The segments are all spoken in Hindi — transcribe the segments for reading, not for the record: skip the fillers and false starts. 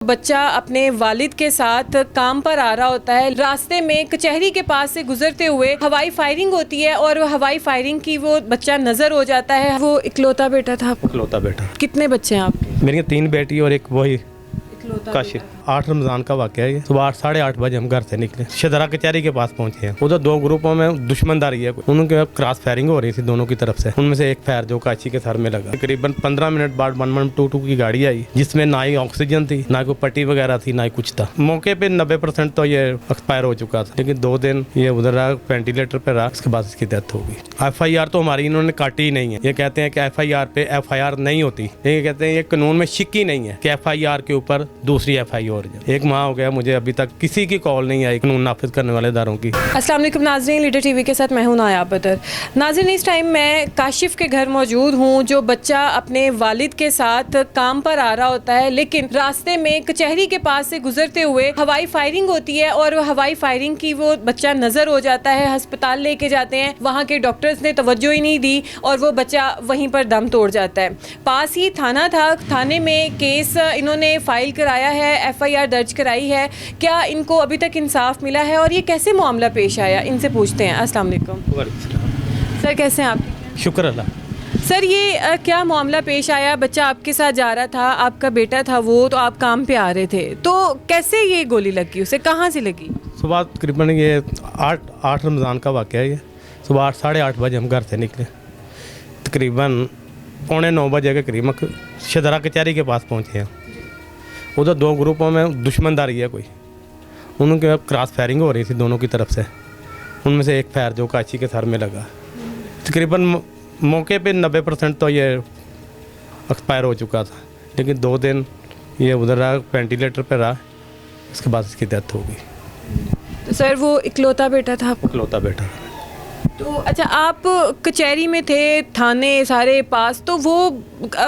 बच्चा अपने वालिद के साथ काम पर आ रहा होता है, रास्ते में कचहरी के पास से गुजरते हुए हवाई फायरिंग होती है और हवाई फायरिंग की वो बच्चा नजर हो जाता है। वो इकलौता बेटा था। इकलौता बेटा। कितने बच्चे हैं आपके? मेरी 3 बेटी और एक वही इकलौता काशिफ। 8 रमज़ान का वाक़या है ये। सुबह 8:30 बजे हम घर से निकले, शदरा कचहरी के पास पहुंचे हैं। उधर 2 ग्रुपों में दुश्मनदारी है, उनके क्रॉस फायरिंग हो रही थी दोनों की तरफ से। उनमें से एक फायर जो काशी के सर में लगा। तकरीबन 15 मिनट बाद 1122 की गाड़ी आई, जिसमें ना ही ऑक्सीजन थी, ना कोई पट्टी वगैरह थी, ना ही कुछ था। मौके पे 90% तो ये एक्सपायर हो चुका था, लेकिन 2 दिन ये उधर रहा, वेंटिलेटर पर रहा, उसके बाद इसकी डेथ हो गई। FIR तो हमारी इन्होंने काटी ही नहीं है। ये कहते हैं कि FIR पे FIR नहीं होती। ये कहते हैं ये कानून में शिक ही नहीं है कि FIR के ऊपर दूसरी FIR। एक माह हो गया, मुझे अभी तक किसी की कॉल नहीं आई कानून नाफिज करने वाले इदारों की। अस्सलाम वालेकुम नाज़रीन, लीडर टीवी के साथ मैं हूं नायाब बदर। नाज़रीन, इस टाइम मैं काशिफ के घर मौजूद हूं, जो बच्चा अपने वालिद के साथ काम पर आ रहा होता है, लेकिन रास्ते में कचहरी के पास से गुजरते हुए हवाई फायरिंग होती है और हवाई फायरिंग की वो बच्चा नजर हो जाता है। अस्पताल लेके जाते हैं, वहाँ के डॉक्टर्स ने तवज्जो ही नहीं दी और वो बच्चा वहीं पर दम तोड़ जाता है। पास ही थाना था, थाने में केस इन्होंने फाइल कराया है, FIR दर्ज कराई है। क्या इनको अभी तक इंसाफ मिला है और ये कैसे मामला पेश आया, इनसे पूछते हैं। अस्सलाम वालेकुम सर, कैसे हैं आप? शुक्र अल्लाह। सर, ये क्या मामला पेश आया? बच्चा आपके साथ जा रहा था, आपका बेटा था वो, तो आप काम पे आ रहे थे, तो कैसे ये गोली लगी, उसे कहाँ से लगी? सुबह तकरीबन ये 8 रमज़ान का वाक़या है ये। सुबह 8:30 बजे हम घर से निकले, तकरीबन 8:45 बजे के करीब शदरा कचहरी के पास पहुँचे हैं। उधर 2 ग्रुपों में दुश्मनदारी है कोई, उनके क्रॉस फायरिंग हो रही थी दोनों की तरफ से। उनमें से एक फायर जो काशी के सर में लगा। तकरीबन मौके पे 90% तो ये एक्सपायर हो चुका था, लेकिन 2 दिन ये उधर रहा, वेंटिलेटर पर रहा, उसके बाद इसकी डेथ हो गई। तो सर, वो इकलौता बेटा था? इकलौता बेटा। तो अच्छा, आप कचहरी में थे, थाने सारे पास, तो वो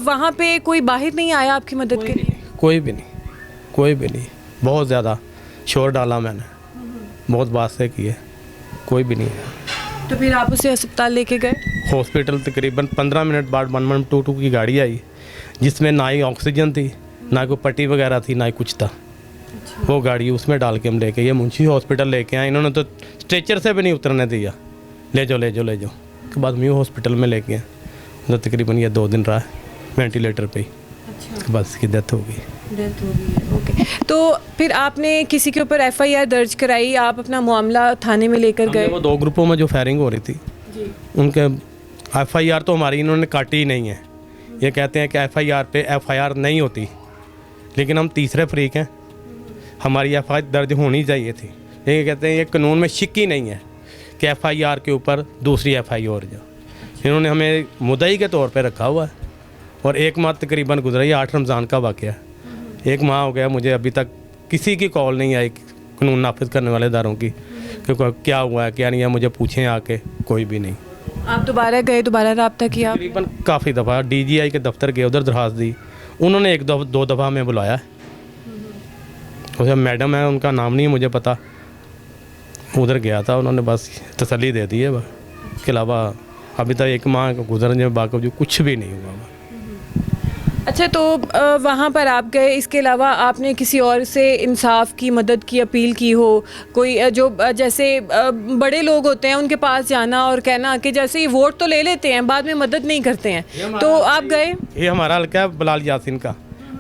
वहाँ पे कोई बाहर नहीं आया आपकी मदद के लिए? कोई भी नहीं। बहुत ज़्यादा शोर डाला मैंने, बहुत बात से की है, कोई भी नहीं है। तो फिर आप उसे अस्पताल लेके गए? हॉस्पिटल तकरीबन 15 मिनट बाद 1122 की गाड़ी आई, जिसमें ना ही ऑक्सीजन थी, ना कोई पट्टी वगैरह थी, ना ही कुछ था। वो गाड़ी उसमें डाल के हम लेके ये मुंशी हॉस्पिटल लेके आए। इन्होंने तो स्ट्रेचर से भी नहीं उतरने दिया, ले जाओ उसके बाद म्यू हॉस्पिटल में लेके आए। तो तकरीबन ये 2 दिन रहा वेंटिलेटर पे ही। उसके बाद इसकी डेथ हो गई। ओके। तो फिर आपने किसी के ऊपर FIR दर्ज कराई, आप अपना मामला थाने में लेकर गए? वो 2 ग्रुपों में जो फायरिंग हो रही थी जी, उनके FIR तो हमारी इन्होंने काटी ही नहीं है। ये कहते हैं कि FIR पे FIR नहीं होती, लेकिन हम तीसरे फरीक हैं, हमारी FIR दर्ज होनी चाहिए थी। ये कहते हैं ये कानून में शिक ही नहीं है कि FIR के ऊपर दूसरी FIR जो इन्होंने हमें मुद्दई के तौर पे रखा हुआ है। और 1 माह तकरीबन गुजरा, ये 8 रमज़ान का वाक़या है। 1 माह हो गया, मुझे अभी तक किसी की कॉल नहीं आई कानून नाफिज करने वाले इदारों की, क्योंकि क्या हुआ है क्या नहीं है मुझे पूछें आके, कोई भी नहीं। आप दोबारा गए, दोबारा रब्ता किया? तकरीबन काफ़ी दफ़ा DGI के दफ्तर गए, उधर दरख्वास्त दी, उन्होंने 1-2 दफ़ा हमें बुलाया। उसे मैडम है, उनका नाम नहीं मुझे पता, उधर गया था, उन्होंने बस तसल्ली दे दी है। इसके अलावा अभी तक 1 माह गुजरने के बावजूद कुछ भी नहीं हुआ। अच्छा, तो वहाँ पर आप गए, इसके अलावा आपने किसी और से इंसाफ की मदद की अपील की हो? कोई जो जैसे बड़े लोग होते हैं उनके पास जाना और कहना कि जैसे ये वोट तो ले लेते हैं, बाद में मदद नहीं करते हैं, तो आप गए? ये हमारा हल्का है बिलाल यासीन का,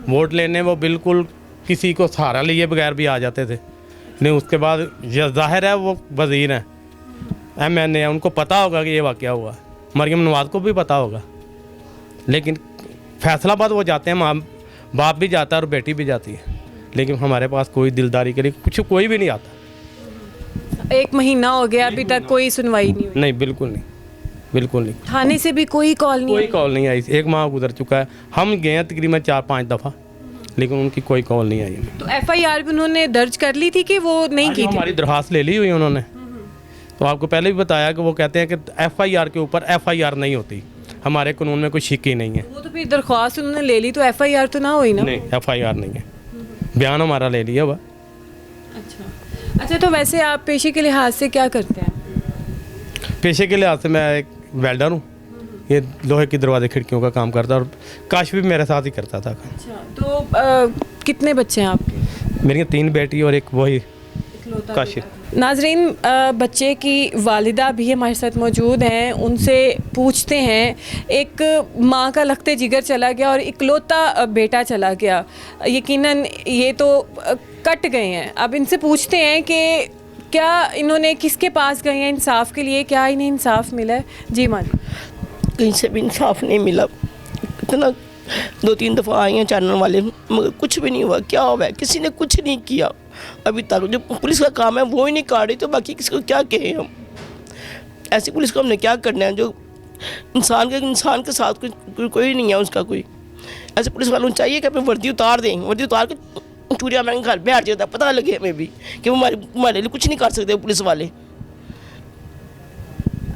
वोट लेने वो बिल्कुल किसी को सहारा लिए बगैर भी आ जाते थे। नहीं, उसके बाद जाहिर है वो वज़ीर हैं, MNA है, उनको पता होगा कि ये वाक़या हुआ। मरियम नवाज़ को भी पता होगा, लेकिन फैसलाबाद वो जाते हैं, माँ बाप भी जाता है और बेटी भी जाती है, लेकिन हमारे पास कोई दिलदारी के लिए कोई भी नहीं आता। 1 महीना हो गया, अभी तक कोई सुनवाई नहीं हुई? नहीं, बिल्कुल नहीं। थाने से भी कोई कॉल नहीं? कोई कॉल नहीं आई। 1 माह गुजर चुका है, हम गए हैं तकरीबन 4-5 दफ़ा, लेकिन उनकी कोई कॉल नहीं आई। तो FIR भी उन्होंने दर्ज कर ली थी कि वो नहीं की थी? हमारी दरख्वास्त ले ली हुई उन्होंने, तो आपको पहले भी बताया कि वो कहते हैं कि FIR के ऊपर FIR नहीं होती, हमारे कानून में कोई शिक ही नहीं है। वो तो फिर दरख्वास्त उन्होंने ले ली, तो FIR तो ना हुई ना? नहीं, FIR नहीं है, बयान हमारा ले लिया हुआ। अच्छा, तो वैसे आप पेशे के लिहाज से क्या करते हैं? पेशे के लिहाज से मैं एक वेल्डर हूँ, ये लोहे की दरवाजे खिड़कियों का काम करता, और काश भी मेरे साथ ही करता था। अच्छा, तो कितने बच्चे हैं आपके? मेरी 3 बेटी और एक वही काशिफ। नाजरीन, बच्चे की वालिदा भी हमारे साथ मौजूद हैं, उनसे पूछते हैं। एक माँ का लखते जिगर चला गया और इकलौता बेटा चला गया, यकीनन ये तो कट गए हैं। अब इनसे पूछते हैं कि क्या इन्होंने किसके पास गए हैं इंसाफ के लिए, क्या इन्हें इंसाफ मिला है? जी मान कहीं से भी इंसाफ नहीं मिला। इतना 2-3 दफ़ा आए हैं चैनल वाले, मगर कुछ भी नहीं हुआ। क्या हुआ है? किसी ने कुछ नहीं किया अभी तक। जो पुलिस का काम है वो ही नहीं काट रही, तो बाकी किसको क्या कहें हम? ऐसी पुलिस को हमने क्या करना है? जो इंसान के साथ कोई नहीं है उसका कोई। ऐसे पुलिस वालों को चाहिए कि अपनी वर्दी उतार दें, वर्दी उतार के चूड़िया हमारे घर बैठ जाता, पता लगे हमें भी कि वो हमारे लिए कुछ नहीं कर सकते पुलिस वाले।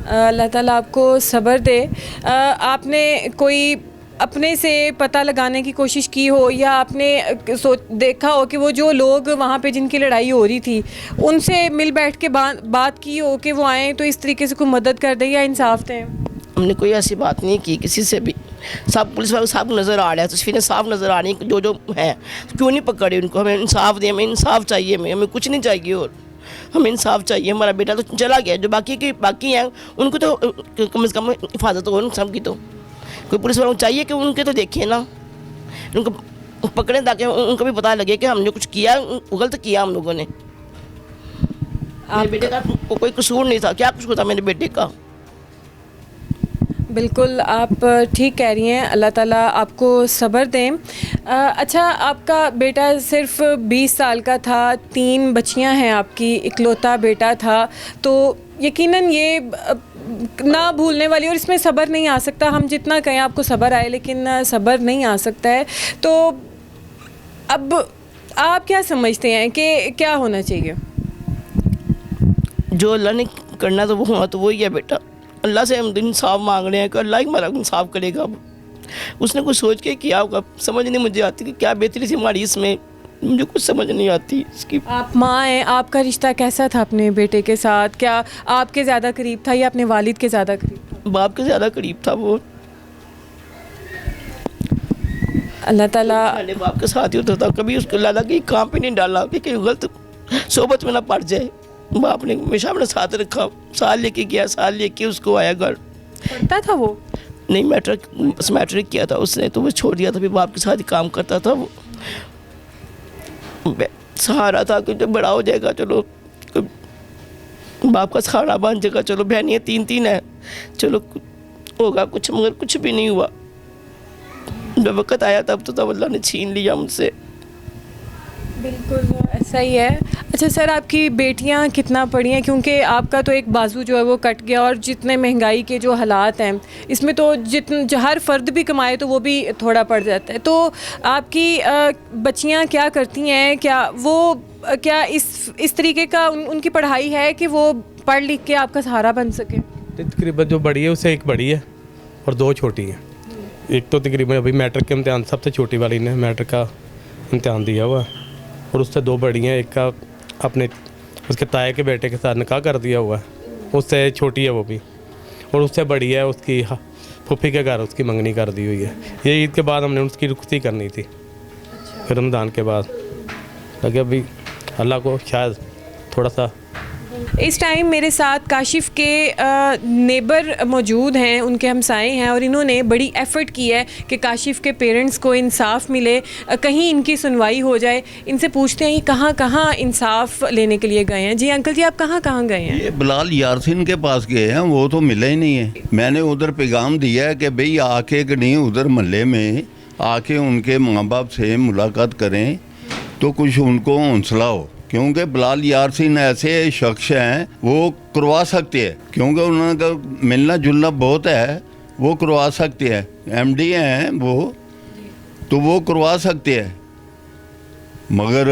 अल्लाह ताला आपको सब्र दे। आपने कोई अपने से पता लगाने की कोशिश की हो, या आपने देखा हो कि वो जो लोग वहाँ पे जिनकी लड़ाई हो रही थी उनसे मिल बैठ के बात की हो कि वो आएँ तो इस तरीके से कोई मदद कर दें या इंसाफ दें? हमने कोई ऐसी बात नहीं की किसी से भी। सब पुलिस वालों को सब नज़र आ रहा है, तस्वीरें साफ नज़र आ रही हैं जो हैं। क्यों नहीं पकड़े उनको? हमें इंसाफ दें, हमें इंसाफ चाहिए, हमें कुछ नहीं चाहिए और हमें इंसाफ चाहिए। हमारा बेटा तो चला गया, जो बाकी हैं उनको तो कम से कम हिफाजत हो ना सबकी। तो कोई पुलिस वालों को चाहिए कि उनके तो देखें ना, उनको पकड़ें ताकि उनको भी पता लगे कि हमने कुछ किया, गलत किया हम लोगों ने। मेरे बेटे का कोई कसूर नहीं था। क्या कसूर था मेरे बेटे का? बिल्कुल आप ठीक कह रही हैं, अल्लाह ताला आपको सब्र दें। अच्छा, आपका बेटा सिर्फ 20 साल का था, 3 बच्चियां हैं आपकी, इकलौता बेटा था, तो यकीनन ये ना भूलने वाली, और इसमें सब्र नहीं आ सकता। हम जितना कहें आपको सब्र आए, लेकिन सब्र नहीं आ सकता है। तो अब आप क्या समझते हैं कि क्या होना चाहिए? जो अल्लाह ने करना तो वो होना तो वही है बेटा। अल्लाह से हम इंसाफ मांग रहे हैं कि अल्लाह ही हमारा इंसाफ करेगा। अब उसने कुछ सोच के किया होगा, समझ नहीं मुझे आती कि क्या बेहतरी थी हमारी इसमें, मुझे कुछ समझ नहीं आती इसकी। आप माँ हैं, आपका रिश्ता कैसा था अपने बेटे के साथ? क्या आपके ज़्यादा करीब था या अपने वालिद के ज़्यादा करीब था? बाप के ज़्यादा करीब था वो। अल्लाह ताला बाप के साथ ही होता था, कभी उसको लाला कि काम पे नहीं डाला कि कहीं गलत सोबत में ना पड़ जाए। बाप ने हमेशा अपने साथ रखा, साल लेके गया, साल लेके उसको आया घर। पढ़ता था वो? नहीं, मैट्रिक किया था उसने, तो वो छोड़ दिया था। फिर बाप के साथ ही काम करता था वो। सहारा था कि जब बड़ा हो जाएगा चलो बाप का सहारा बन जाएगा। चलो बहनियाँ 3 हैं, चलो होगा कुछ, मगर कुछ भी नहीं हुआ। जब वक्त आया तब तो अल्लाह ने छीन लिया मुझसे। बिल्कुल ऐसा ही है। अच्छा सर, आपकी बेटियां कितना पढ़ी हैं? क्योंकि आपका तो एक बाजू जो है वो कट गया, और जितने महंगाई के जो हालात हैं इसमें तो हर फर्द भी कमाए तो वो भी थोड़ा पड़ जाता है। तो आपकी बच्चियां क्या करती हैं? क्या इस तरीके का उनकी पढ़ाई है कि वो पढ़ लिख के आपका सहारा बन सके? तकरीबन जो बड़ी है उससे एक बड़ी है और 2 छोटी हैं। एक तो तकरीबन अभी मैट्रिक के इम्तिहान, सबसे छोटी वाली ने मैट्रिक का इम्तिहान दिया हुआ, और उससे 2 बड़ी हैं। एक का अपने उसके ताए के बेटे के साथ निकाह कर दिया हुआ है, उससे छोटी है वो भी, और उससे बड़ी है उसकी फूफी के घर उसकी मंगनी कर दी हुई है। ये ईद के बाद हमने उसकी रुखती करनी थी, रमज़ान के बाद, ताकि अभी अल्लाह को शायद थोड़ा सा। इस टाइम मेरे साथ काशिफ के नेबर मौजूद हैं, उनके हमसाए हैं, और इन्होंने बड़ी एफ़र्ट की है कि काशिफ के पेरेंट्स को इंसाफ मिले, कहीं इनकी सुनवाई हो जाए। इनसे पूछते हैं ये कहाँ इंसाफ लेने के लिए गए हैं। जी अंकल जी, आप कहाँ गए हैं? ये बिलाल यारसिन के पास गए हैं, वो तो मिले ही नहीं है। मैंने उधर पैगाम दिया है कि भाई आके कि नहीं उधर मोहल्ले में आके उनके माँ बाप से मुलाकात करें तो कुछ उनको हौसला हो, क्योंकि बिलाल यारसिन ऐसे शख्स हैं वो करवा सकते हैं, क्योंकि उनका मिलना जुलना बहुत है, वो करवा सकते हैं। एमडी हैं वो, तो वो करवा सकते हैं। मगर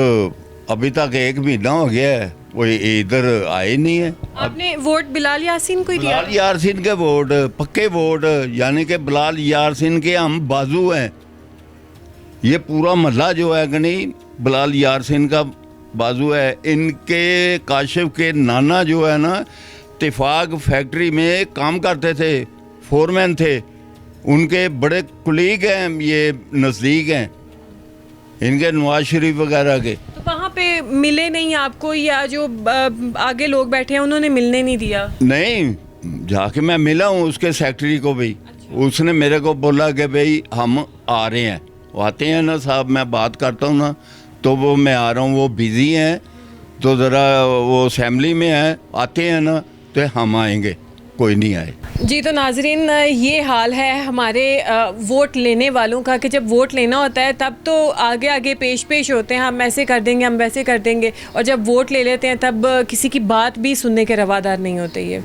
अभी तक 1 महीना हो गया है, वो इधर आए नहीं है। आपने वोट बिलाल यासीन को ही दिया? बिलाल यारसिन के वोट पक्के वोट, यानी कि बिलाल यारसिन के हम बाजू हैं। ये पूरा मोहल्ला जो है कि नहीं बिलाल यारसिन का बाजू है। इनके काशिफ के नाना जो है ना इत्तेफाक फैक्ट्री में काम करते थे, फोरमैन थे, उनके बड़े कुलीग हैं, ये नज़दीक हैं। इनके नवाज शरीफ वगैरह के। तो वहाँ पे मिले नहीं आपको, या जो आगे लोग बैठे हैं उन्होंने मिलने नहीं दिया? नहीं, जाके मैं मिला हूँ उसके सेक्रेटरी को भी। उसने मेरे को बोला कि भाई हम आ रहे हैं। वो आते हैं ना साहब, मैं बात करता हूँ ना तो वो मैं आ रहा हूँ, वो बिज़ी हैं तो ज़रा वो असेंबली में है, आते हैं ना तो हम आएंगे, कोई नहीं आए। जी, तो नाजरीन ये हाल है हमारे वोट लेने वालों का कि जब वोट लेना होता है तब तो आगे आगे पेश पेश होते हैं, हम ऐसे कर देंगे, हम वैसे कर देंगे, और जब वोट ले लेते हैं तब किसी की बात भी सुनने के रवादार नहीं होते ये।